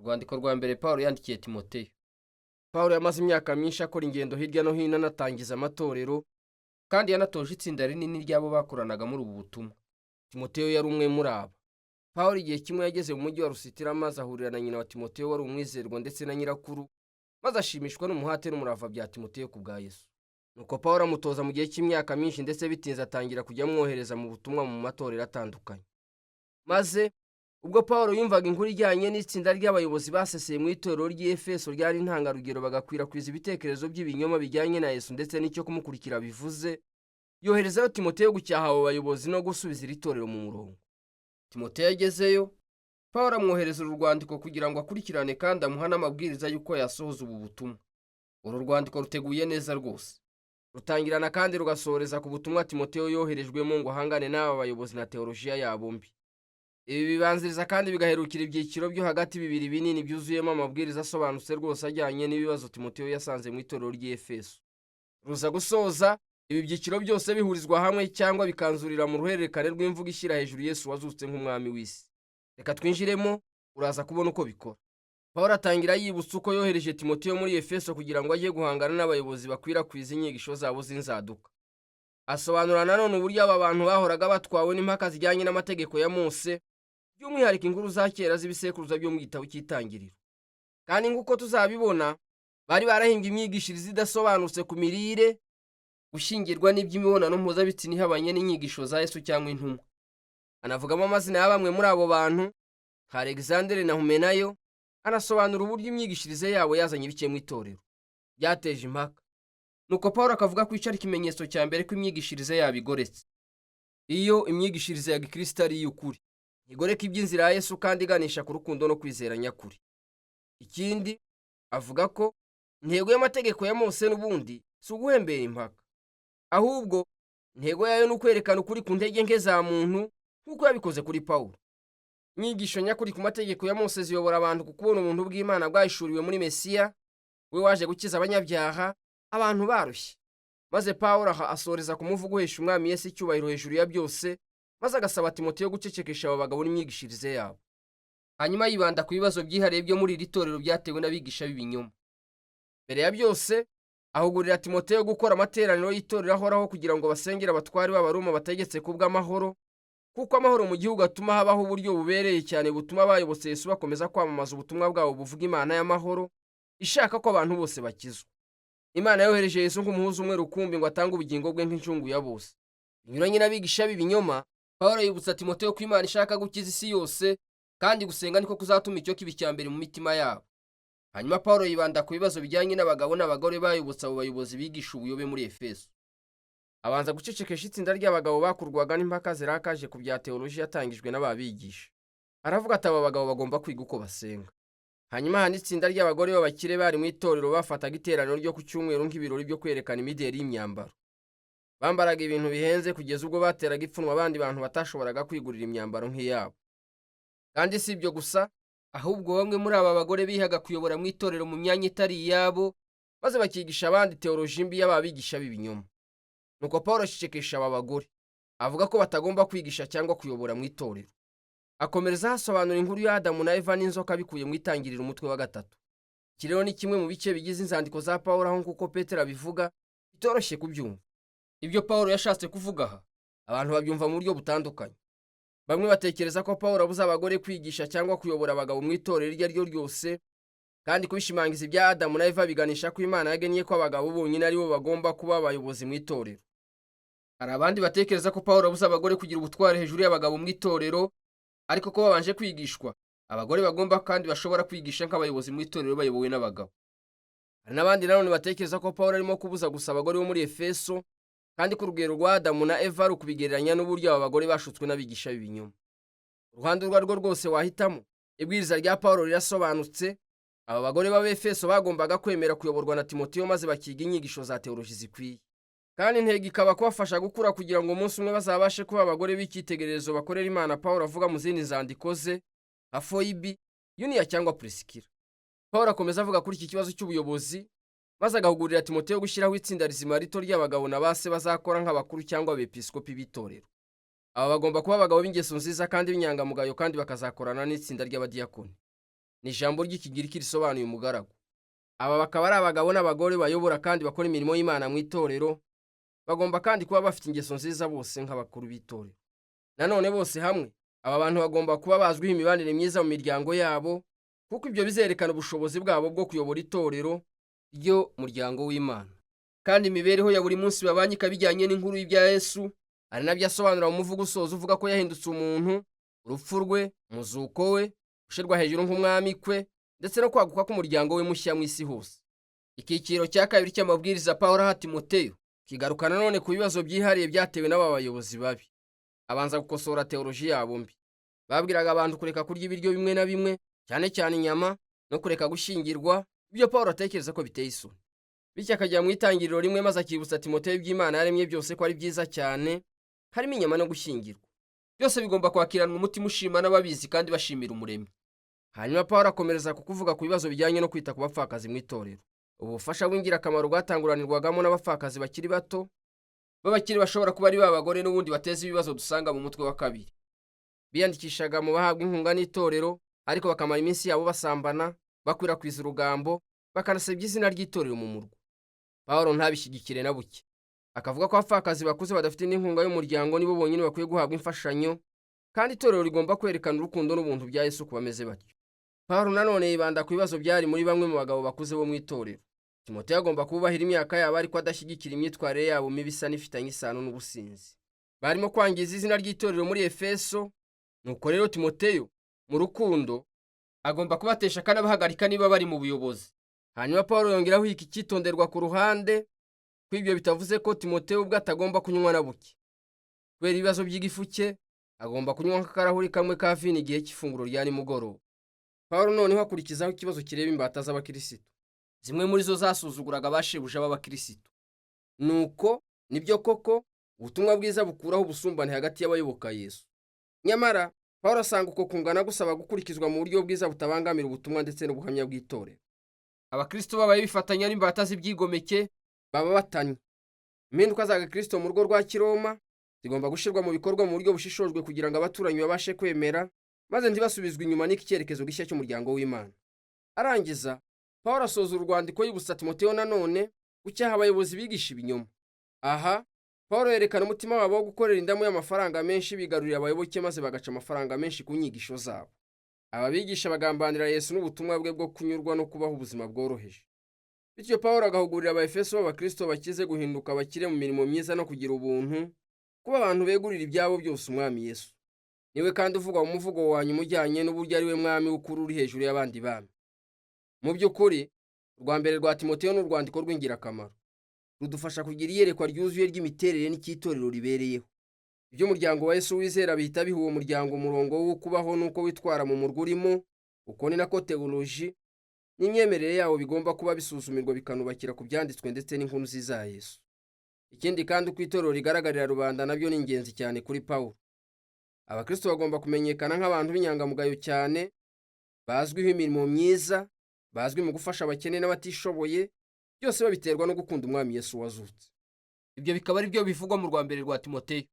Urwandiko rwa mbere Pawulo yandikiye Timoteyo. Pawulo yamaze imyaka myinshi akora ingendo hirya no hino anatangiza amatorero, kandi yanatoje itsinda rinini ry'abo bakoranaga muri ubu butumwa. Timoteyo yari umwe muri abo. Pawulo igihe kimwe yageze mu mujyi wa Lusitira, maze ahurira na nyina wa Timoteyo wari umwizerwa ndetse na nyirakuru, maze ashimishwa n'umuhate n'umurava bya Timoteyo ku bwa Yesu. Nuko Pawulo amutoza mu gihe cy'imyaka myinshi, ndetse bitinze atangira kujya amwohereza mu butumwa mu matorero atandukanye. Maze ubwo Pawulo yumvaga inkuru ijyanye n'itsinda ry'abayobozi baseseye mu itorero ry'Efeso ryari intangarugero, bagakwirakwiza ibitekerezo by'ibinyoma bijyanye na Yesu ndetse n'icyo kumukurikira bivuze, yoherezayo Timoteyo gucyaha abo bayobozi no gusubiza iri torero mu murongo. Timoteyo agezeyo, Pawulo amwohereza uru rwandiko kugira ngo akurikirane kandi amuha n'amabwiriza y'uko yasohoza ubu butumwa. Uru rwandiko ruteguye neza rwose, rutangirana kandi rugasoreza ku butumwa Timoteyo yoherejwemo ngo ahangane n'aba bayobozi na teolojiya yabo mbi. Ibi bibanziriza kandi bigaherukira ibyiciro byo hagati bibiri binini byuzuyemo amabwiriza asobanutse rwose ajyanye n'ibibazo Timoteyo yasanze mu itorero ry'Efeso. Ruza gusoza ibi byiciro byose bihurizwa hamwe cyangwa bikanzurira mu ruhererekane rw'imvugo ishyira hejuru Yesu wazutse nk'umwami w'isi. Reka twinjiremo, uraza kubona uko bikora. Pawulo atangira yibutsa uko yohereje Timoteyo muri Efeso kugira ngo ajye guhangana n'abayobozi bakwirakwiza inyigisho zabo z'inzaduka. Asobanura nanone uburyo aba bantu bahoraga batwawe n'impaka zijyanye n'amategeko ya Mose, by'umwihariko inkuru za kera z'ibisekuruza byo mu gitabo cy'Itangiriro. Kandi nk'uko tuzabibona, bari barahimbye imyigishirize idasobanutse ku mirire, gushyingirwa n'iby'imibonano mpuzabitsina ihabanye n'inyigisho za Yesu cyangwa intumwa. Anavugamo amazina ya bamwe muri abo bantu nka Alexandere na Humenayo, anasobanura uburyo imyigishirize yabo yazanye ibice mu itorero, byateje impaka. Nuko Pawulo akavuga ko icyo ari ikimenyetso cya mbere ko imyigishirize yabo igoretse. Iyo imyigishirize ya Gikristo ari iy'ukuri, igoreka iby'inzira ya Yesu kandi iganisha ku rukundo no kwizera nyakuri. Ikindi avuga ko intego y'amategeko ya Mose n'ubundi si uguhembera impaka, ahubwo intego yayo ni ukwerekana ukuri ku ntege nke za muntu, nk'uko yabikoze kuri Pawulo. Inyigisho nyakuri ku mategeko ya Mose ziyobora abantu ku kubona ubuntu bw'Imana bwahishuriwe muri Mesiya, we waje gukiza abanyabyaha, abantu barushye. Maze Pawulo asoreza ku muvugo uhesha umwami Yesu icyubahiro hejuru ya byose, maze agasaba Timoteyo gucecekesha abo bagabo n'imyigishirize yabo. Hanyuma yibanda ku bibazo byihariye byo muri iri torero byatewe n'abigisha b'ibinyoma. Mbere ya byose, ahugurira Timoteyo gukora amateraniro y'itorero ahoraho kugira ngo basengere abatwari b'Abaroma bategetse kubw'amahoro, kuko amahoro mu gihugu atuma habaho uburyo bubereye cyane butuma abayobotse Yesu bakomeza kwamamaza ubutumwa bwabo buvuga Imana y'amahoro, ishaka ko abantu bose bakizwa. Imana yohereje Yesu nk'umuhuza umwe rukumbi ngo atange ubugingo bwe nk'incungu ya bose. Binyuranye n'abigisha b'ibinyoma, Pawulo yibutsa Timoteyo ko Imana ishaka gukiza isi yose, kandi gusenga niko kuzatuma icyo kiba icya mbere mu mitima yabo. Hanyuma Pawulo yibanda ku bibazo bijyanye n'abagabo n'abagore bayobotse abo bayobozi bigisha ubuyobe muri Efeso. Abanza gucecekesha itsinda ry'abagabo bakurwaga n'impaka zirakaje ku bya teolojiya yatangijwe n'ababigisha. Aravuga ati aba bagabo bagomba kwiga uko basenga. Hanyuma hari itsinda ry'abagore b'abakire bari mu itorero bafataga iteraniro ryo ku cyumweru nk'ibirori byo kwerekana imideri y'imyambaro. Bambaraga ibintu bihenze kugeza ubwo bateraga ipfunwe abandi bantu batashoboraga kwigurira imyambaro nk'iyabo. Kandi si ibyo gusa, ahubwo bamwe muri aba bagore bihaga kuyobora mu itorero mu myanya itari iyabo, maze bakigisha abandi teolojiya mbi y'ababigisha b'ibinyoma. Nuko Pawulo acecekesha aba bagore, avuga ko batagomba kwigisha cyangwa kuyobora mu itorero. Akomereza hasobanura inkuru ya Adamu na Eva n'inzoka bikuye mu Itangiriro umutwe wa 3. Iki rero ni kimwe mu bice bigize inzandiko za Pawulo, aho nk'uko Petero abivuga bitoroshye kubyumva. Ibyo Pawulo yashatse kuvuga aha, abantu babyumva mu buryo butandukanye. Bamwe batekereza ko Pawulo abuza abagore kwigisha cyangwa kuyobora abagabo mu itorero iryo ari ryo ryose, kandi kubishimangiza ibya Adamu na Eva biganisha ko Imana yagennye ko abagabo bonyine ari bo bagomba kuba abayobozi mu itorero. Hari abandi batekereza ko Pawulo abuza abagore kugira ubutware hejuru y'abagabo mu itorero, ariko ko babanje kwigishwa, abagore bagomba kandi bashobora kwigisha nk'abayobozi mu itorero bayobowe n'abagabo. Hari n'abandi nanone batekereza ko Pawulo arimo kubuza gusa abagore bo muri Efeso, kandi ku rugero rwa Adamu na Eva ari ukubigereranya n'uburyo aba bagore bashutswe n'abigisha b'ibinyoma. Uruhande urwo arirwo rwose wahitamo, ibwiriza rya Pawulo rirasobanutse. Aba bagore b'Efeso bagombaga kwemera kuyoborwa na Timoteyo, maze bakiga inyigisho za teoloji zikwiye. Kandi intego ikaba kubafasha gukura kugira ngo umunsi umwe bazabashe kuba abagore b'icyitegererezo bakorera Imana. Pawulo avuga mu zindi nzandiko ze nka Foibi, Yuniya cyangwa Prisikila. Pawulo akomeza avuga kuri iki kibazo cy'ubuyobozi, maze agahugurira Timoteyo gushyiraho itsinda rizima rito ry'abagabo na base bazakora nk'abakuru cyangwa abepiskopi b'itorero. Aba bagomba kuba abagabo b'ingeso nziza kandi b'inyangamugayo, kandi bakazakorana n'itsinda ry'abadiyakoni. ni ijambo ry'ikigiriki risobanuye umugaragu. Aba bakaba ari abagabo n'abagore bayobora kandi bakora imirimo y'Imana mu itorero. Bagomba kandi kuba bafite ingeso nziza bose nk'abakuru b'itorero. Nanone bose hamwe, aba bantu bagomba kuba bazwiho imibanire myiza mu miryango yabo, kuko ibyo bizerekana ubushobozi bwabo bwo kuyobora itorero ryo muryango w'Imana. Kandi imibereho ya buri munsi babanye ikabijyanye n'inkuru y'ibya Yesu, ari nabyo asobanura mu muvugo usoza uvuga ko yahindutse umuntu, urupfu rwe, umuzuko we, gushirwa hejuru nk'umwami kwe, ndetse no kwaguka k'umuryango we mushya mu isi hose. Ikiciro cya kabiri cy'amabwiriza Pawulo aha Timoteyo kigaruka nanone ku bibazo byihariye byatewe n'aba bayobozi babi. Abanza gukosora teoloji yabo mbi. Babwiraga abantu kureka kurya ibiryo bimwe na bimwe, cyane cyane inyama, no kureka gushyingirwa, ibyo Pawulo atekereza ko biteye isoni. Bityo akajya mu itangiriro rimwe maze akibutsa Timoteyo iby'Imana yaremye byose ko ari byiza cyane, harimo inyama no gushyingirwa. Byose bigomba kwakiranwa umutima ushima n'ababizi kandi bashimira Umuremyi. Hanyuma Pawulo akomereza ku kuvuga ku bibazo bijyanye no kwita ku bapfakazi mu itorero. Ubufasha bw'ingirakamaro bwatanguranirwagamo n'abapfakazi bakiri bato, b'abakiri bashobora kuba ari babagore n'ubundi bateza ibibazo dusanga mu mutwe wa kabiri. Biyandikishaga mu bahabwa inkunga n'itorero, ariko bakamara iminsi yabo basambana, bakwirakwiza urugambo, bakanasebya izina ry'itorero mu murwa. Pawulo ntabishyigikire na buke. Akavuga ko abapfakazi bakuze badafite n'inkunga y'umuryango nibo bonyine bakwiye guhabwa imfashanyo, kandi itorero rigomba kwerekana urukundo n'ubuntu bya Yesu ku bameze batyo. Pawulo nanone yibanda ku bibazo byari muri bamwe mu bagabo bakuze bo mu itorero. Timoteyo agomba kubahira imyaka yabo ariko adashyigikira imyitwarire yabo mibi isa n'ifitanye isano n'ubusinzi. Barimo kwangiza izina ry'itorero muri Efeso, nuko rero Timoteyo mu rukundo agomba kubatesha akanabahagarika niba bari mu buyobozi. Hanyuma Pawulo yongeraho iki cyitonderwa ku ruhande, ko ibyo bitavuze ko Timoteyo ubwo atagomba kunywa na buke. Kubera ibibazo by'igifu cye, agomba kunywa nk'akarahuri kamwe ka vino igihe cy'ifunguro rya nimugoroba. Pawulo noneho akurikizaho ikibazo kireba imbata z'abakirisitu. Zimwe muri zo zasuzuguraga abashebuja b'abakirisitu. Nuko nibyo koko ubutumwa bwiza bukuraho ubusumbane hagati y'abayoboka Yesu. Nyamara Pawulo asanga uko kungana gusaba gukurikizwa mu buryo bwiza butabangamira ubutumwa ndetse n'ubuhamya bw'itorero. Abakristo babaye bifatanya n'imbata z'ibyigomeke baba batanye. Impinduka za Kristo mu rugo rwa Kiroma zigomba gushirwa mu bikorwa mu buryo bushishojwe kugira ngo abaturanyi babashe kwemera, maze ntibasubizwe inyuma n'iki cyerekezo gishya cy'umuryango w'Imana. Arangiza Pawulo asoza urwandiko yibutsa Timoteyo nanone gucyaha abayobozi bigisha ibinyoma. Aha Pawulo yerekana umutima wabo wo gukorera indamu y'amafaranga menshi bigarurira abayoboke maze bagaca amafaranga menshi ku nyigisho zabo. Aba bigisha bagambanira Yesu n'ubutumwa bwe bwo kunyurwa no kubaho ubuzima bworoheje. Bityo Pawulo agahugurira Abaefeso b'Abakristo bakize guhinduka bakire mu mirimo myiza no kugira ubuntu, kuba abantu begurira ibyabo byose Umwami Yesu. Niwe kandi uvugwa mu muvugo wanyu mujyanye n'uburyo ari we mwami w'ukuri uri hejuru y'abandi bami. Mu by'ukuri urwa mbere rwa Timoteyo n'urwandiko rw'ingirakamaro, rudufasha kugira iyerekwa ryuzuye ry'imiterere n'icy'itorero ribereyeho. Iby'umuryango wa Yesu wizera bihita biha uwo muryango umurongo wo kubaho n'uko witwara mu murwa urimo. Uko ni nako teoloji n'imyemerere yawo bigomba kuba bisuzumirwa bikanubakira ku byanditswe ndetse n'inkuru nziza ya Yesu. Ikindi kandi uko itorero rigaragarira rubanda nabyo ni ingenzi cyane kuri Pawulo. Abakristo bagomba kumenyekana nk'abantu b'inyangamugayo cyane, bazwiho imirimo myiza, bazwi mu gufasha abakene n'abatishoboye, byose babiterwa no gukunda Umwami Yesu wazutse. Ibyo bikaba ari byo bivugwa mu rwa mbere rwa Timoteyo.